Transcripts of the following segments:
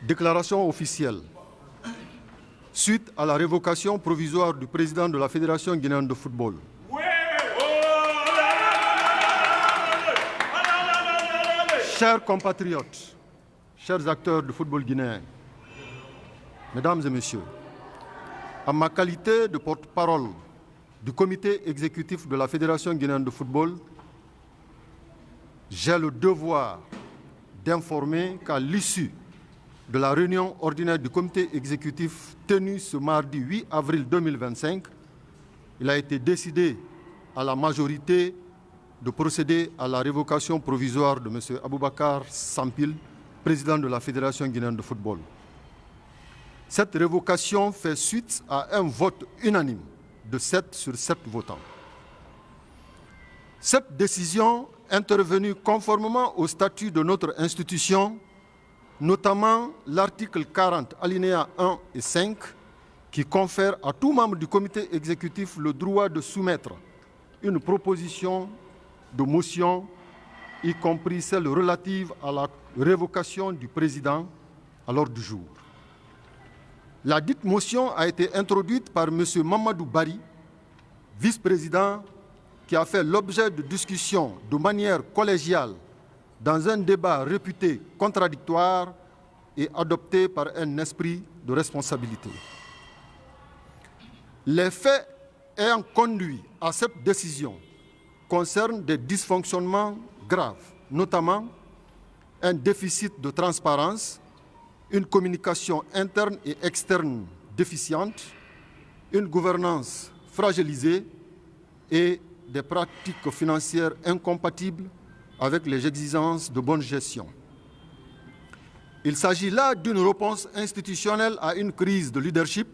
Déclaration officielle. Suite à la révocation provisoire du président de la Fédération guinéenne de football. Chers compatriotes, chers acteurs du football guinéen, mesdames et messieurs, en ma qualité de porte-parole du comité exécutif de la Fédération guinéenne de football, j'ai le devoir d'informer qu'à l'issue de la réunion ordinaire du comité exécutif tenue ce mardi 8 avril 2025, il a été décidé à la majorité de procéder à la révocation provisoire de M. Aboubakar Sampil, président de la Fédération guinéenne de football. Cette révocation fait suite à un vote unanime de 7 sur 7 votants. Cette décision, intervenue conformément au statut de notre institution, notamment l'article 40, alinéa 1 et 5, qui confère à tout membre du comité exécutif le droit de soumettre une proposition de motion, y compris celle relative à la révocation du président à l'ordre du jour. La dite motion a été introduite par M. Mamadou Bari, vice-président, qui a fait l'objet de discussions de manière collégiale dans un débat réputé contradictoire et adopté par un esprit de responsabilité. Les faits ayant conduit à cette décision concernent des dysfonctionnements graves, notamment un déficit de transparence, une communication interne et externe déficiente, une gouvernance fragilisée et des pratiques financières incompatibles avec les exigences de bonne gestion. Il s'agit là d'une réponse institutionnelle à une crise de leadership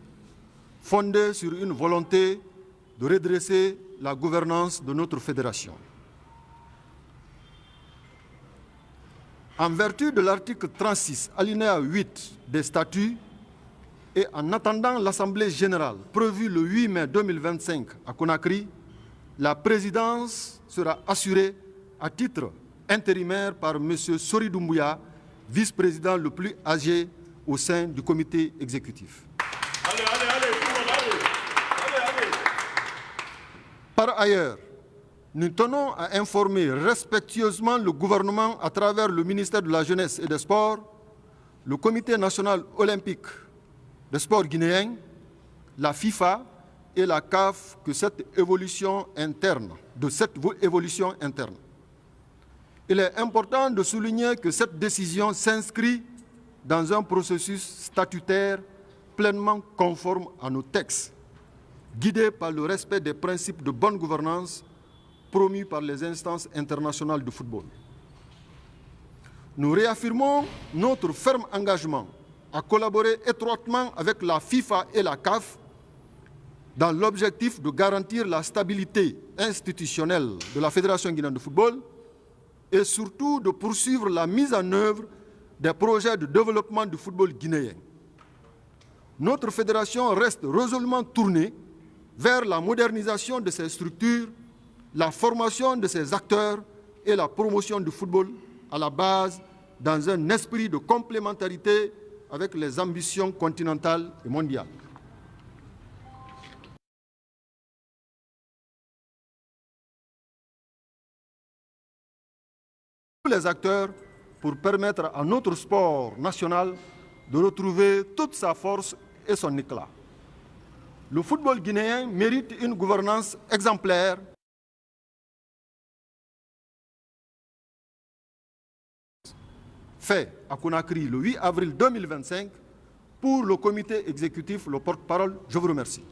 fondée sur une volonté de redresser la gouvernance de notre fédération. En vertu de l'article 36, alinéa 8 des statuts, et en attendant l'Assemblée générale prévue le 8 mai 2025 à Conakry, la présidence sera assurée à titre intérimaire par M. Sori Doumbouya, vice-président le plus âgé au sein du comité exécutif. Par ailleurs, nous tenons à informer respectueusement le gouvernement à travers le ministère de la Jeunesse et des Sports, le Comité national olympique des sports guinéens, la FIFA et la CAF de cette évolution interne. Il est important de souligner que cette décision s'inscrit dans un processus statutaire pleinement conforme à nos textes, guidé par le respect des principes de bonne gouvernance promus par les instances internationales de football. Nous réaffirmons notre ferme engagement à collaborer étroitement avec la FIFA et la CAF dans l'objectif de garantir la stabilité institutionnelle de la Fédération guinéenne de football et surtout de poursuivre la mise en œuvre des projets de développement du football guinéen. Notre fédération reste résolument tournée vers la modernisation de ses structures, la formation de ses acteurs et la promotion du football à la base dans un esprit de complémentarité avec les ambitions continentales et mondiales. Tous les acteurs pour permettre à notre sport national de retrouver toute sa force et son éclat. Le football guinéen mérite une gouvernance exemplaire fait à Conakry le 8 avril 2025 pour le comité exécutif, le porte-parole. Je vous remercie.